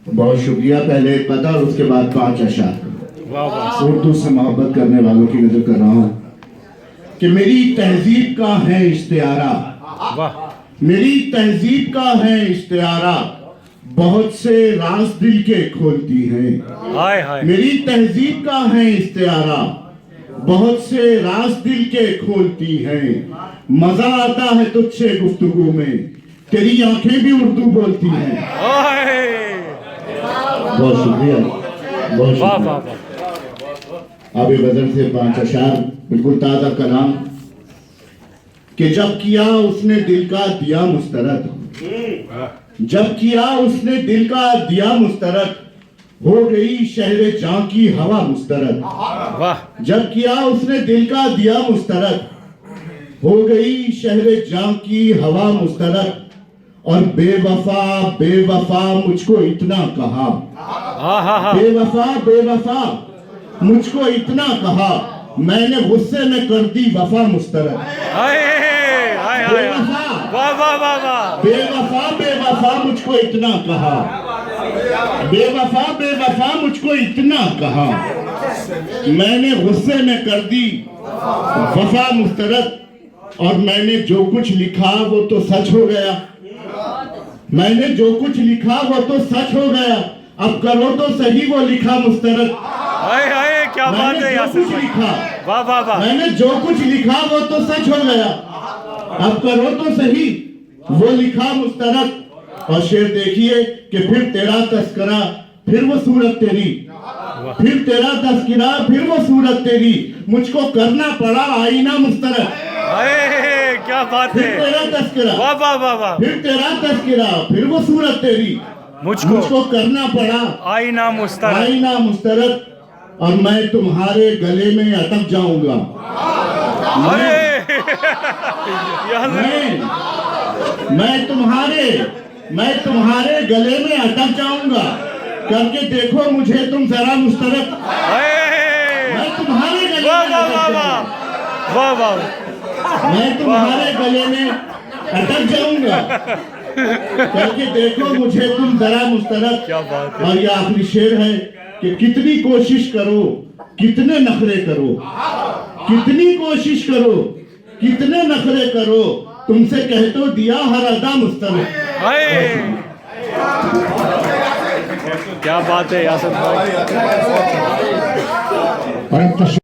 بہت شکریہ. پہلے ایک قطع اور اس کے بعد 5 اشعار. اردو سے محبت کرنے والوں کی نظر کر رہا ہوں کہ میری تہذیب کا ہے اشتہارہ, میری تہذیب کا ہے اشتہارہ, بہت سے راز دل کے کھولتی ہیں. میری تہذیب کا ہے اشتہارہ, بہت سے راز دل کے کھولتی ہیں. مزہ آتا ہے تجھ سے گفتگو میں, تیری آنکھیں بھی اردو بولتی ہیں. بہت شکریہ, بہت شکریہ. آبِ غزل سے 5 اشعار, بالکل تازہ کلام. کہ جب کیا اس نے دل کا دیا مسترد, جب کیا اس نے دل کا دیا مسترد, ہو گئی شہر جاں کی ہوا مسترد. جب کیا اس نے دل کا دیا مسترد, ہو گئی شہر جاں کی ہوا مسترد. اور بے وفا مجھ کو اتنا کہا, بے وفا مجھ کو اتنا کہا, میں نے غصے میں کر دی وفا مسترد. بے وفا مجھ کو اتنا کہا, بے وفا مجھ کو اتنا کہا, میں نے غصے میں کر دی وفا مسترد. اور میں نے جو کچھ لکھا وہ تو سچ ہو گیا, میں نے جو کچھ لکھا وہ تو سچ ہو گیا, اب کرو تو صحیح وہ لکھا مسترد. کیا بات ہے یاسر بھائی, میں نے جو کچھ لکھا وہ تو سچ ہو گیا, اب کرو تو صحیح وہ لکھا مسترد. اور شعر دیکھیے کہ پھر تیرا تذکرہ پھر وہ صورت تیری, پھر تیرا تذکرہ پھر وہ صورت تیری, مجھ کو کرنا پڑا آئینہ مسترد. کیا بات پھر ہے, تیرا تذکرہ پھر تیرا تذکرہ پھر وہ صورت تیری, مجھ کو کرنا پڑا آئینہ مسترد. آئینہ مسترد. اور میں تمہارے گلے میں اٹک جاؤں گا, میں تمہارے گلے میں اٹک جاؤں گا, کر کے دیکھو مجھے تم ذرا مسترد. میں تمہارے گلے میں اٹک جاؤں گا, میں تمہارے گلے میں اٹک جاؤں گا, کر کے دیکھو مجھے تم ذرا مسترد. اور یہ آخری شعر ہے کہ کتنی کوشش کرو کتنے نخرے کرو, کتنی کوشش کرو کتنے نخرے کرو, تم سے کہہ تو دیا ہر ادا مسترد. کیا بات ہے یاسر بھائی.